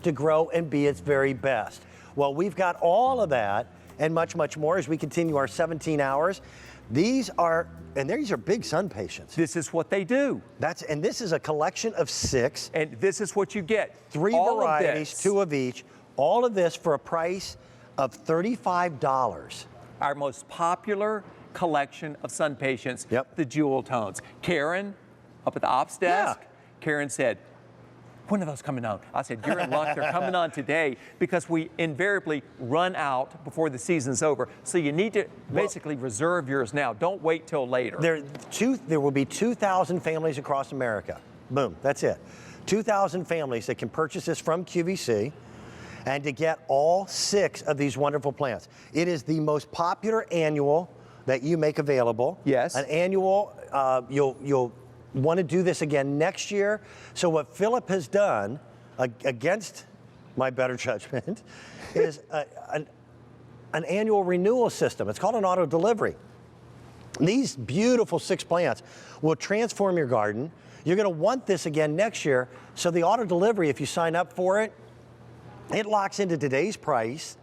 to grow and be its very best. Well, we've got all of that and much, much more as we continue our 17 hours. These are big Sunpatiens. This is what they do. And this is a collection of 6. And this is what you get. 3 varieties, 2 of each. All of this for a price of $35. Our most popular collection of Sunpatiens, the jewel tones. Karen, up at the ops desk, Karen said, when are those coming on? I said, you're in luck, they're coming on today, because we invariably run out before the season's over. So you need to basically reserve yours now. Don't wait till later. There will be 2,000 families across America. Boom, that's it. 2,000 families that can purchase this from QVC and to get all 6 of these wonderful plants. It is the most popular annual that you make available. Yes. An annual, you'll want to do this again next year. So what Philip has done, against my better judgment, is an annual renewal system. It's called an auto delivery. These beautiful 6 plants will transform your garden. You're going to want this again next year. So the auto delivery, if you sign up for it, it locks into today's price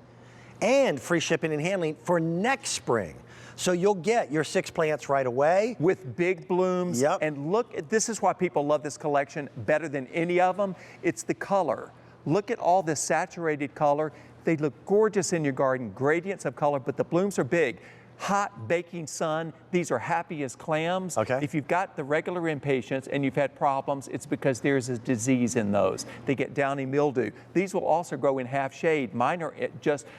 and free shipping and handling for next spring. So you'll get your 6 plants right away. With big blooms. Yep. And look, this is why people love this collection better than any of them. It's the color. Look at all this saturated color. They look gorgeous in your garden, gradients of color, but the blooms are big. Hot baking sun, these are happy as clams. Okay. If you've got the regular impatiens and you've had problems, it's because there's a disease in those. They get downy mildew. These will also grow in half shade. Mine are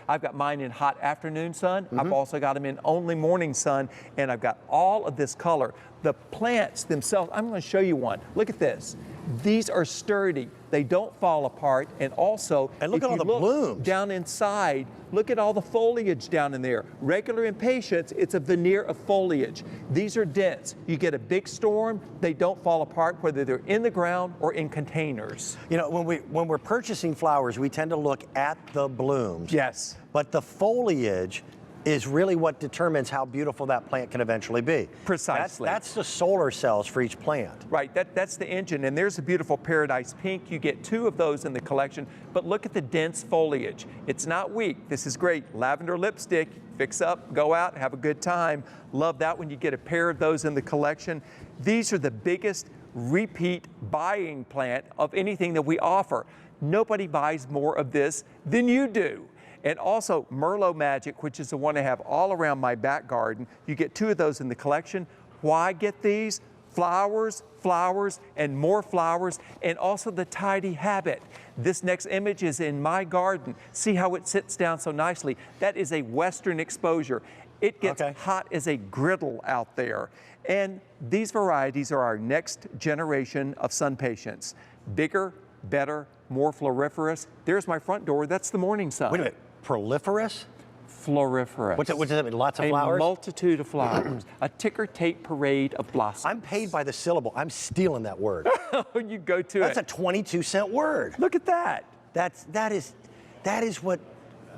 I've got mine in hot afternoon sun. I've also got them in only morning sun, and I've got all of this color. The plants themselves, I'm going to show you one. Look at this. These are sturdy. They don't fall apart. And also, and look at all the blooms down inside. Look at all the foliage down in there. Regular impatiens, it's a veneer of foliage. These are dense. You get a big storm, they don't fall apart, whether they're in the ground or in containers. You know, when we're purchasing flowers, we tend to look at the blooms. Yes. But the foliage is really what determines how beautiful that plant can eventually be. Precisely. That's the solar cells for each plant. Right, that's the engine, and there's a beautiful paradise pink. You get 2 of those in the collection, but look at the dense foliage. It's not weak. This is great. Lavender lipstick, fix up, go out, have a good time. Love that when you get a pair of those in the collection. These are the biggest repeat buying plant of anything that we offer. Nobody buys more of this than you do. And also Merlot Magic, which is the one I have all around my back garden. You get 2 of those in the collection. Why get these? Flowers, flowers, and more flowers, and also the tidy habit. This next image is in my garden. See how it sits down so nicely. That is a western exposure. It gets hot as a griddle out there. And these varieties are our next generation of Sunpatiens. Bigger, better, more floriferous. There's my front door. That's the morning sun. Wait a minute. Proliferous? Floriferous. What does that mean? Lots of flowers? A multitude of flowers. A ticker tape parade of blossoms. I'm paid by the syllable. I'm stealing that word. You go to That's a 22-cent word. Look at that. That is what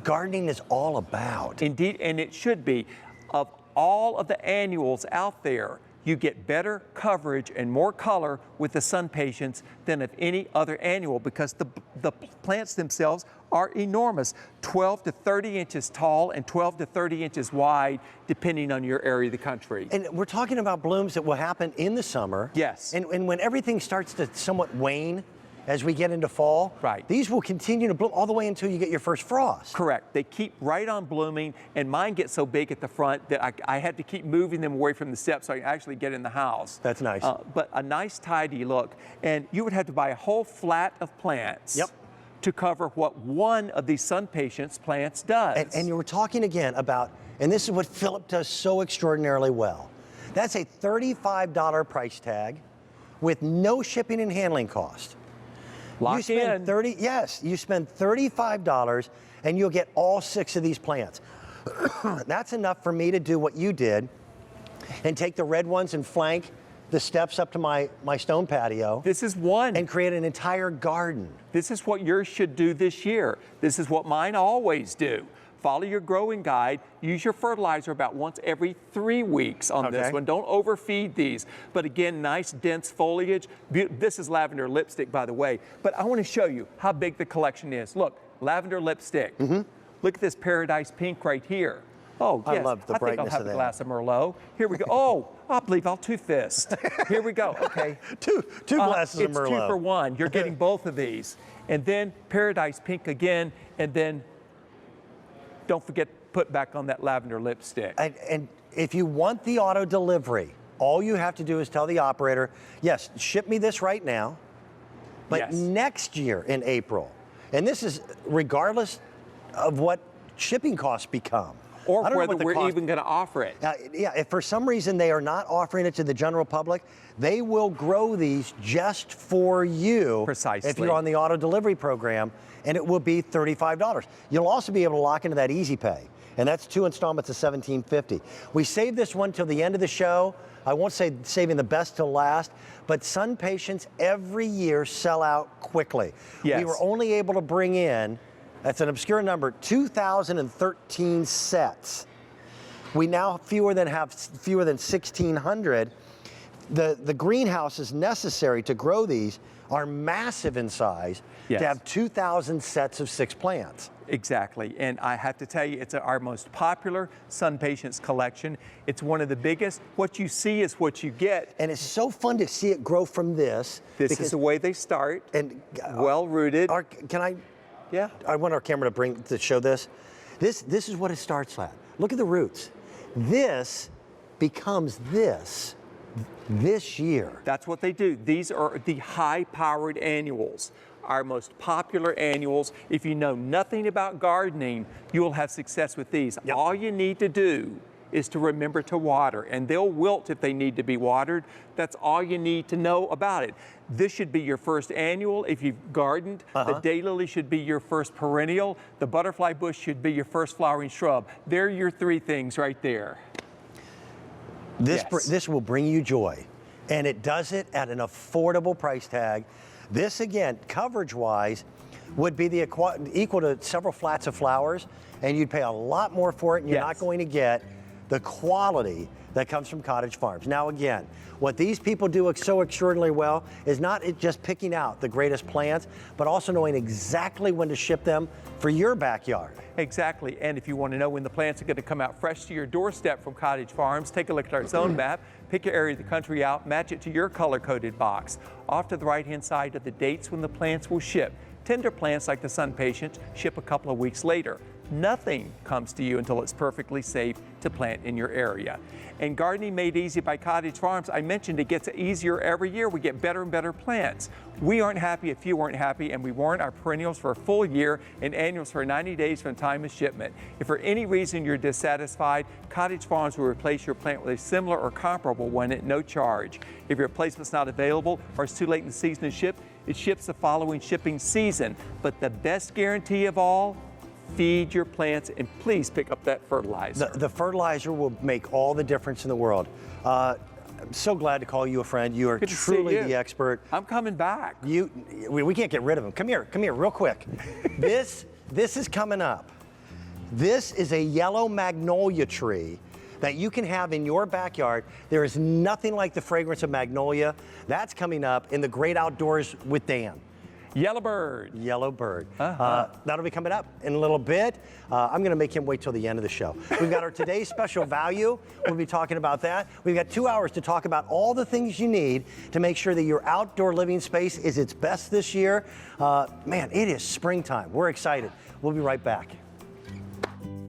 gardening is all about. Indeed, and it should be. Of all of the annuals out there, you get better coverage and more color with the Sunpatiens than of any other annual, because the plants themselves are enormous, 12 to 30 inches tall and 12 to 30 inches wide, depending on your area of the country. And we're talking about blooms that will happen in the summer. Yes. And when everything starts to somewhat wane as we get into fall, these will continue to bloom all the way until you get your first frost. Correct. They keep right on blooming, and mine get so big at the front that I had to keep moving them away from the steps so I can actually get in the house. That's nice. But a nice tidy look. And you would have to buy a whole flat of plants to cover what one of these Sunpatiens plants does. And you were talking again about, and this is what Philip does so extraordinarily well. That's a $35 price tag with no shipping and handling cost. Lock in. You spend $35 and you'll get all 6 of these plants. That's enough for me to do what you did and take the red ones and flank the steps up to my stone patio. This is one. And create an entire garden. This is what yours should do this year. This is what mine always do. Follow your growing guide. Use your fertilizer about once every 3 weeks on this one. Don't overfeed these. But again, nice dense foliage. This is lavender lipstick, by the way. But I want to show you how big the collection is. Look, lavender lipstick. Look at this paradise pink right here. Oh, yes. I love the I think brightness I'll have of a that. glass of Merlot. Here we go. Oh, I believe I'll two-fist. Here we go. Okay. Two glasses of Merlot. It's 2 for 1. You're getting both of these. And then paradise pink again. And then don't forget to put back on that lavender lipstick. And if you want the auto delivery, all you have to do is tell the operator, yes, ship me this right now, but next year in April. And this is regardless of what shipping costs become. Or whether we're even going to offer it. Yeah, if for some reason they are not offering it to the general public, they will grow these just for you. Precisely. If you're on the auto delivery program, and it will be $35. You'll also be able to lock into that Easy Pay, and that's 2 installments of $17.50. We saved this one till the end of the show. I won't say saving the best till last, but Sunpatiens every year sell out quickly. Yes. We were only able to bring in, that's an obscure number, 2,013 sets. We now have fewer than 1,600. The greenhouses necessary to grow these are massive in size to have 2,000 sets of 6 plants. Exactly, and I have to tell you, it's our most popular Sunpatiens collection. It's one of the biggest. What you see is what you get. And it's so fun to see it grow from this. This is the way they start, and well-rooted. Can I? Yeah. I want our camera to show this. This is what it starts at. Look at the roots. This becomes this year. That's what they do. These are the high-powered annuals, our most popular annuals. If you know nothing about gardening, you will have success with these. Yep. All you need to do is to remember to water, and they'll wilt if they need to be watered. That's all you need to know about it. This should be your first annual if you've gardened. The daylily should be your first perennial. The butterfly bush should be your first flowering shrub. They're your 3 things right there. This will bring you joy, and it does it at an affordable price tag. This, again, coverage-wise, would be the equal to several flats of flowers, and you'd pay a lot more for it, and you're not going to get the quality that comes from Cottage Farms. Now, again, what these people do so extraordinarily well is not just picking out the greatest plants, but also knowing exactly when to ship them for your backyard. Exactly, and if you want to know when the plants are going to come out fresh to your doorstep from Cottage Farms, take a look at our zone map, pick your area of the country out, match it to your color-coded box. Off to the right-hand side are the dates when the plants will ship. Tender plants like the Sunpatiens ship a couple of weeks later. Nothing comes to you until it's perfectly safe to plant in your area. And gardening made easy by Cottage Farms, I mentioned it gets easier every year. We get better and better plants. We aren't happy if you aren't happy, and we warrant our perennials for a full year and annuals for 90 days from time of shipment. If for any reason you're dissatisfied, Cottage Farms will replace your plant with a similar or comparable one at no charge. If your replacement's not available or it's too late in the season to ship, it ships the following shipping season. But the best guarantee of all, feed your plants, and please pick up that fertilizer. The fertilizer will make all the difference in the world. I'm so glad to call you a friend. You are truly the expert. I'm coming back. We can't get rid of him. Come here, real quick. This is coming up. This is a yellow magnolia tree that you can have in your backyard. There is nothing like the fragrance of magnolia. That's coming up in the Great Outdoors with Dan. Yellow bird. Yellow bird. That'll be coming up in a little bit. I'm going to make him wait till the end of the show. We've got our today's special value. We'll be talking about that. We've got 2 hours to talk about all the things you need to make sure that your outdoor living space is its best this year. Man, it is springtime. We're excited. We'll be right back.